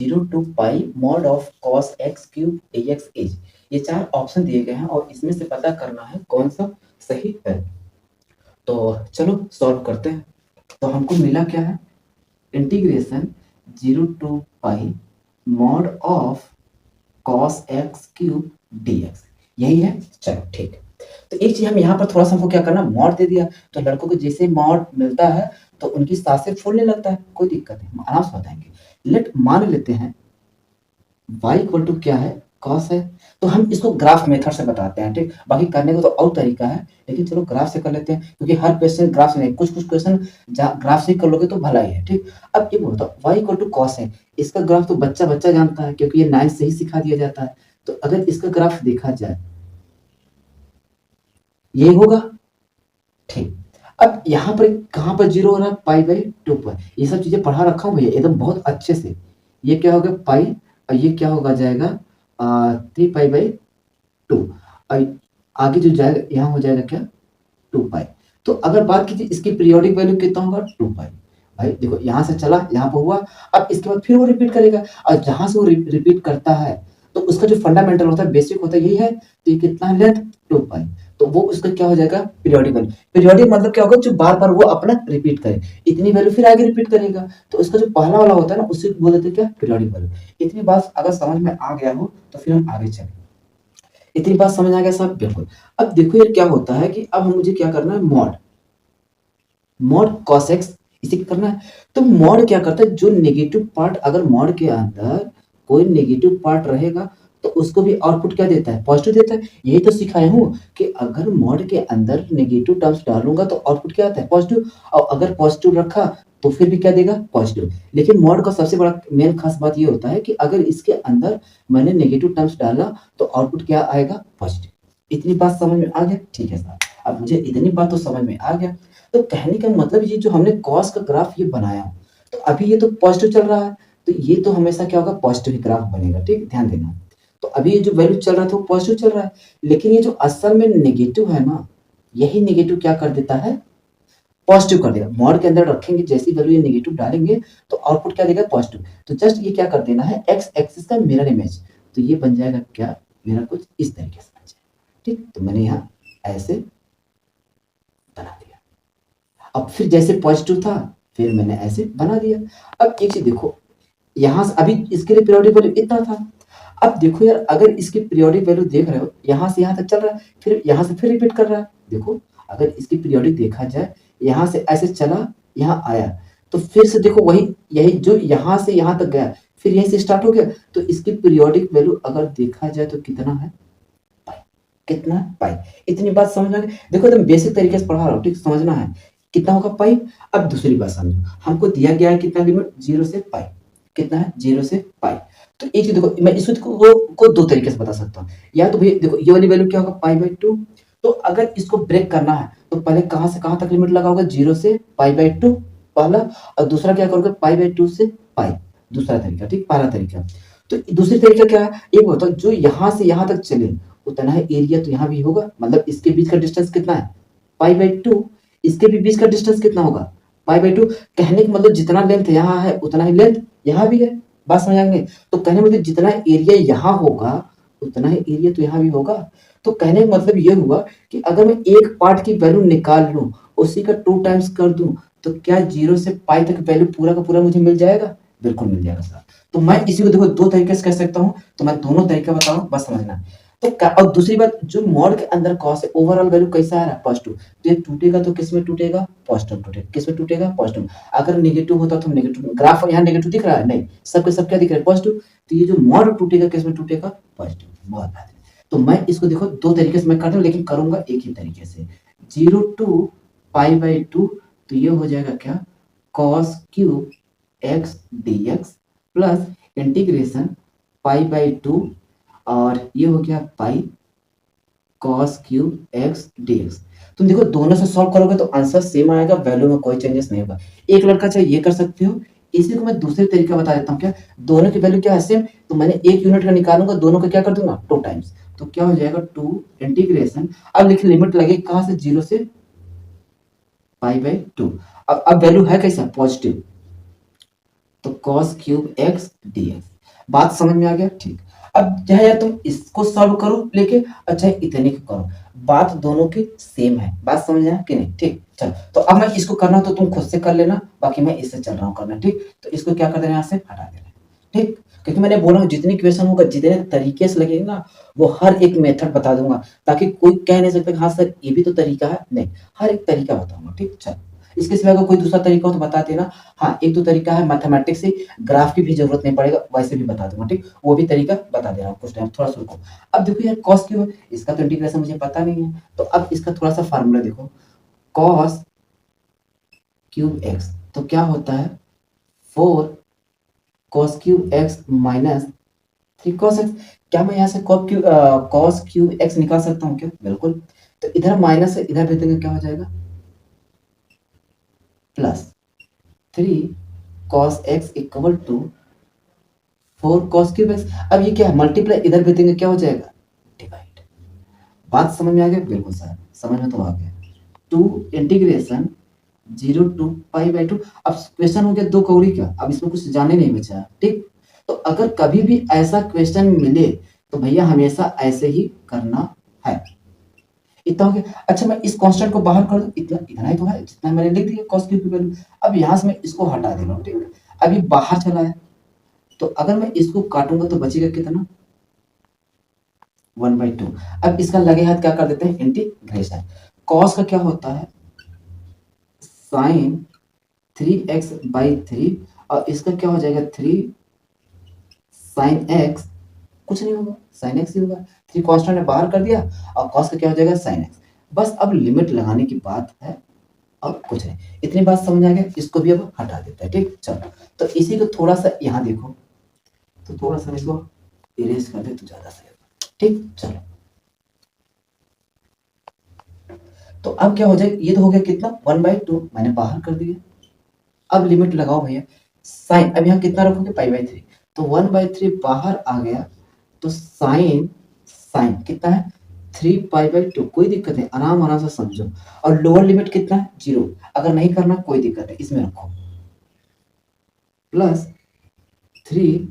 0 to pi mod of cos x cube dx is. ये 4 option दिए गए हैं और इसमें से पता करना है कौन सा सही है। तो चलो सॉल्व करते हैं। तो हमको मिला क्या है, integration 0 to pi mod of cos x cube dx, यही है। चलो ठीक है। तो एक चीज हम यहाँ पर थोड़ा सा हमको क्या करना, मॉड दे दिया तो लड़कों को जैसे मॉड मिलता है तो उनकी सांसें फूलने लगता है, कोई दिक्कत नहीं, हम आराम से बताएंगे। लेट मान लेते हैं y इक्वल टू क्या है, कॉस है। तो हम इसको ग्राफ मेथड से बताते हैं, ठीक। बाकी करने का तो और तरीका है, लेकिन चलो ग्राफ से कर लेते हैं क्योंकि हर क्वेश्चन ग्राफ से नहीं, कुछ कुछ क्वेश्चन ग्राफ से कर लोगे तो भला ही है, ठीक। अब ये बोलता y इक्वल टू कॉस है, इसका ग्राफ तो बच्चा बच्चा जानता है क्योंकि ये 9 से ही सिखा दिया जाता है। तो अगर इसका ग्राफ देखा जाए ये होगा, ठीक। अब यहाँ पर कहाँ पर जीरो हो रहा है, पाई बाई 2 पर। ये सब चीजें पढ़ा रखा हूँ भैया एकदम बहुत अच्छे से। ये क्या होगा पाई और ये क्या होगा जाएगा 3 पाई बाई 2 और आगे जो जाएगा यहाँ हो जाएगा क्या 2 पाई। तो अगर बात कीजिए इसकी पीरियोडिक वैल्यू कितना होगा 2 पाई। भाई देखो यहाँ से चला यहाँ पर हुआ, अब इसके बाद फिर वो रिपीट करेगा और जहां से वो रिपीट करता है तो उसका जो फंडामेंटल होता है बेसिक होता है यही है, तो ये कितना है लेंथ 2 पाई। तो वो उसका क्या हो जाएगा पीरियोडिक वैल्यू। पीरियोडिक मतलब क्या होगा, जो बार बार वो अपना रिपीट करे, इतनी वैल्यू फिर आगे रिपीट करेगा। तो उसका जो पहला वाला होता है ना उसे बोल देते हैं क्या पीरियोडिक वैल्यू। इतनी बात अगर समझ में आ गया हो तो फिर हम आगे चलें। इतनी बात समझ आ गया साहब, बिल्कुल। अब देखो ये क्या होता है कि अब हम मुझे क्या करना है, मॉड कॉस एक्स इसे करना है। तो मॉड क्या करता है, जो नेगेटिव पार्ट अगर मॉड के अंदर कोई नेगेटिव पार्ट रहेगा तो उसको भी आउटपुट क्या देता है, पॉजिटिव देता है। यही तो सिखाया हूँ कि अगर मॉड के अंदर नेगेटिव टर्म्स डालूंगा तो आउटपुट क्या आता है, पॉजिटिव। और अगर पॉजिटिव रखा तो फिर भी क्या देगा, पॉजिटिव। लेकिन मॉड का सबसे बड़ा मेन खास बात ये होता है कि अगर इसके अंदर मैंने नेगेटिव टर्म्स डाला तो आउटपुट क्या आएगा, पॉजिटिव। इतनी बात समझ में आ गया, ठीक है साहब। अब मुझे इतनी बात तो समझ में आ गया। तो कहने का मतलब ये जो हमने कॉस का ग्राफ ये बनाया, तो अभी ये तो पॉजिटिव चल रहा है तो ये तो हमेशा क्या होगा, पॉजिटिव ही ग्राफ बनेगा, ठीक, ध्यान देना। तो अभी ये जो वैल्यू चल रहा था वो पॉजिटिव चल रहा है, लेकिन ये जो असल में नेगेटिव है ना, यही नेगेटिव क्या कर देता है, पॉजिटिव कर देगा। मॉड के अंदर रखेंगे जैसी वैल्यू ये नेगेटिव डालेंगे तो आउटपुट क्या देगा, पॉजिटिव। तो जस्ट ये क्या कर देना है, एक्स एक्सिस का मिरर इमेज। तो ये बन जाएगा क्या, मेरा कुछ इस तरीके से बन जाएगा, ठीक। तो मैंने यहाँ ऐसे बना दिया। अब फिर जैसे पॉजिटिव था फिर मैंने ऐसे बना दिया। अब एक चीज देखो, यहाँ से अभी इसके लिए पीरियोडिक वैल्यू इतना था। अब देखो यार, अगर इसकी पीरियोडिक वैल्यू देख रहे हो यहाँ से यहाँ तक चल रहा है, फिर यहाँ से फिर रिपीट कर रहा है। देखो अगर इसकी पीरियोडिक देखा जाए, यहाँ से ऐसे चला यहाँ आया तो फिर से देखो वही यही जो यहाँ से यहाँ तक गया फिर यहीं से स्टार्ट हो गया। तो इसकी पीरियोडिक वैल्यू अगर देखा जाए तो कितना है, पाई। कितना है, पाई। इतनी बात समझ में आ गई। देखो एकदम बेसिक तरीके से पढ़ा रहा हूँ, ठीक, समझना है कितना होगा पाई। अब दूसरी बात समझो, हमको दिया गया है कितना लिमिट, 0 से पाई। कितना है, 0 से पाई। तो एक चीज देखो, मैं इसको दो तरीके से बता सकता हूँ। या तो भैया देखो ये वाली वैल्यू क्या होगा, पाई बाई 2। तो अगर इसको ब्रेक करना है तो पहले कहां से कहां तक लिमिट लगाओगे, 0 से पाई बाई 2 पहला, और दूसरा क्या करोगे, पाई बाई 2 से पाई, दूसरा तरीका, ठीक, पहला तरीका। तो दूसरी तरीका क्या है, एक होता है जो यहाँ से यहाँ तक चले उतना है एरिया तो यहाँ भी होगा, मतलब इसके बीच का डिस्टेंस कितना है, पाई बाई 2। इसके भी बीच का डिस्टेंस कितना होगा, पाई बाई 2। कहने का मतलब जितना लेंथ यहाँ है उतना ही लेंथ यहाँ भी है। बात समझ आ गई। तो कहने मतलब जितना एरिया यहाँ होगा उतना ही एरिया तो यहाँ भी होगा। तो कहने का मतलब ये हुआ कि अगर मैं एक पार्ट की वैल्यू निकाल लूं उसी का 2 टाइम्स कर दूं तो क्या 0 से पाई तक वैल्यू पूरा का पूरा मुझे मिल जाएगा, बिल्कुल मिल जाएगा सर। तो मैं इसी को देखो दो तरीके से कह सकता हूँ, तो मैं दोनों तरीका बता रहा हूँ, बस समझना। तो और दूसरी बात, जो मॉड के अंदर कॉस है ओवरऑल वैल्यू कैसा आ रहा है, पॉजिटिव। तो ये टूटेगा तो किस में टूटेगा, पॉजिटिव टूटेगा। किस में टूटेगा, पॉजिटिव। अगर नेगेटिव होता तो नेगेटिव, ग्राफ यहाँ नेगेटिव दिख रहा है, नहीं, सबके सब क्या दिख रहा है, पॉजिटिव। तो ये जो मॉड टूटेगा किस में टूटेगा, पॉजिटिव। बहुत बेहतरीन। तो मैं इसको देखो दो तरीके से मैं कर रहा हूँ, लेकिन करूंगा एक ही तरीके से। 0 टू पाई बाई 2, तो ये हो जाएगा क्या, cos cube x dx plus integration pi by 2 और ये हो गया pi cos cube x dx। तुम देखो दोनों से सॉल्व करोगे तो आंसर सेम आएगा, वैल्यू में कोई चेंजेस नहीं होगा। एक लड़का चाहे ये कर सकते हो, इसी को मैं दूसरे तरीका बता देता हूँ। क्या दोनों की वैल्यू क्या है, सेम। तो मैंने एक यूनिट का निकालूंगा, दोनों का क्या कर दूंगा, 2 टाइम्स। तो क्या हो जाएगा 2 इंटीग्रेशन, अब लिखिए लिमिट लगे कहां से, 0 से पाई बाई 2। अब वैल्यू है कैसा, पॉजिटिव। तो कॉस क्यूब एक्स dx बात समझ में आ गया? ठीक। अब चाहे यार तुम इसको सॉल्व करो लेके और चाहे इतने को करो, बात दोनों की सेम है। बात समझ आया कि नहीं? ठीक। चलो तो अब मैं इसको करना तो तुम खुद से कर लेना, बाकी मैं इससे चल रहा हूँ करना। ठीक। तो इसको क्या कर देना, यहाँ से हटा देना। ठीक। क्योंकि मैंने बोला जितनी क्वेश्चन होगा जितने तरीके से लगेगा ना, वो हर एक मेथड बता दूंगा, ताकि कोई कह नहीं सकता हाँ सर ये भी तो तरीका है। नहीं, हर एक तरीका बताऊंगा। ठीक। चलो इसके सिवा अगर कोई दूसरा तरीका हो तो बता देना। हाँ एक दो तरीका है मैथमेटिक्स से, ग्राफ की भी जरूरत नहीं पड़ेगा, वैसे भी बता दूंगा। ठीक। वो भी तरीका बता दे रहा हूँ कुछ टाइम, थोड़ा सा रुको। अब देखो यार कॉस क्यूब है, इसका तो इंटीग्रेशन मुझे पता नहीं है, तो अब इसका थोड़ा सा फार्मूला देखो। कॉस क्यूब एक्स तो क्या होता है, 4 cos cube x minus 3 cos x. क्या मैं यहाँ से कॉस क्यूब एक्स निकाल सकता हूँ क्या? बिल्कुल। तो इधर माइनस है, इधर भेजेंगे क्या हो जाएगा, plus 3 cos x equal to 4 cos cube x. अब ये क्या है, मल्टीप्लाई, इधर भेजेंगे क्या हो जाएगा, डिवाइड। बात समझ में आ गया? बिल्कुल सर, समझ में तो आ गया। 2 इंटीग्रेशन 0 टू पाई बाई 2। अब क्वेश्चन हो गया 2 कौड़ी का, अब इसमें कुछ जाने नहीं बचा। ठीक। तो अगर कभी भी ऐसा क्वेश्चन मिले तो भैया हमेशा ऐसे ही करना है। इतना हो गया। अच्छा मैं इस कांस्टेंट को बाहर कर दूं, इतना इतना ही तो है जितना मैंने लिख दिया cos क्यूब की वैल्यू। अब यहां से मैं इसको हटा दे रहा हूं। ठीक। अब ये बाहर चला है, तो अगर मैं इसको काटूंगा तो बचेगा कितना, 1/2। अब इसका लगे हाथ क्या कर देते हैं, इंटीग्रेशन। cos का क्या होता है, साइन 3x/3, और इसका क्या हो जाएगा 3 साइन एक्स। कुछ नहीं होगा, साइन एक्स ही होगा। 3 कांस्टेंट ने बाहर कर दिया और cos का क्या हो जाएगा, साइन एक्स। बस अब लिमिट लगाने की बात है और कुछ नहीं। इतनी बात समझ आ गया, इसको भी अब हटा देता है। ठीक। चलो तो इसी को थोड़ा सा यहाँ देखो, तो थोड़ा सा इसको इरेज कर दे तो ज्यादा सही होगा। ठीक। चलो तो अब क्या हो जाए, ये तो हो गया कितना, 1/2 मैंने बाहर कर दिया। अब लिमिट लगाओ भैया, साइन अब यहाँ कितना रखोगे, π/3, तो 1/3 बाहर आ गया, तो साइन साइन कितना है, 3π/2। कोई दिक्कत नहीं, आराम आराम से समझो। और लोअर लिमिट कितना है, 0। अगर नहीं करना कोई दिक्कत नहीं, इसमें रखो, plus 3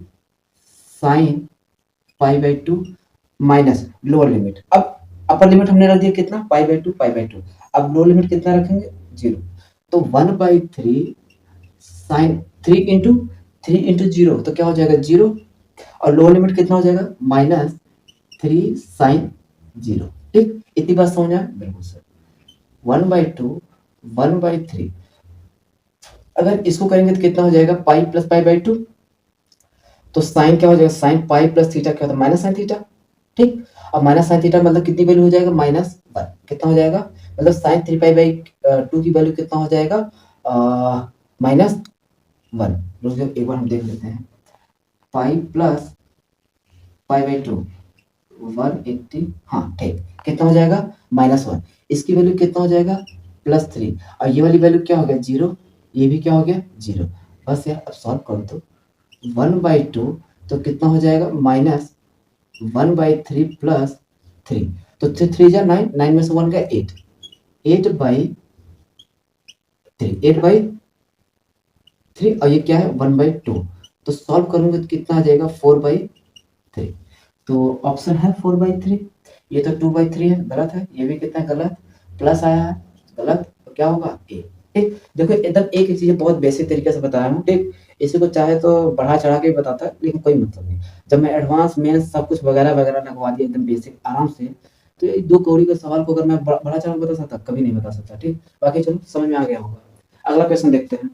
sine π/2 minus lower limit. अब अपर लिमिट हमने रख दिया कितना, π/2। अब लोअर लिमिट कितना रखेंगे, 0। तो 1/3 साइन 3 इंटू 0 तो क्या हो जाएगा, 0। और लोअर लिमिट कितना हो जाएगा, -3 साइन 0। ठीक। इतनी बात समझ आया? बिल्कुल सर। 1/2 1/3, अगर इसको करेंगे तो कितना हो जाएगा, पाई प्लस π/2। तो साइन क्या हो जाएगा, साइन पाई प्लस थीटा क्या होता है, माइनस साइन थीटा। ठीक। अब माइनस साइन थीटा मतलब कितनी वैल्यू हो जाएगा, -1। कितना हो जाएगा, मतलब साइन 3π/2 की वैल्यू कितना हो जाएगा, -1। एक बार हम देख लेते हैं, पाई प्लस π/2 180, हाँ ठीक, कितना हो जाएगा, -1। इसकी वैल्यू कितना हो जाएगा, +3। और ये वाली वैल्यू क्या हो गया, 0। ये भी क्या हो गया, 0। बस यार अब सॉल्व कर दो, 1/2 तो कितना हो जाएगा, -1/3 प्लस 3। तो 3 जा 9, 9 में से 1 गया 8, 8/3 और ये क्या है, 1/2। तो सॉल्व करूंगे तो कितना आ जाएगा, 4/3। तो ऑप्शन है 4/3। ये तो 2/3 है, गलत है। ये भी कितना गलत, प्लस आया है, गलत। तो क्या होगा, ए। ठीक। देखो एकदम एक चीज बहुत बेसिक तरीके से बताया हूँ। ठीक। इसी को चाहे तो बढ़ा चढ़ा के बताता है, लेकिन कोई मतलब नहीं। जब मैं एडवांस मेंस सब कुछ वगैरह वगैरह लगवा दिया एकदम बेसिक आराम से, तो ये 2 कौड़ी का सवाल को अगर मैं बढ़ा चढ़ा के बता सकता, कभी नहीं बता सकता। ठीक। बाकी चलो समझ में आ गया होगा। अगला क्वेश्चन देखते हैं।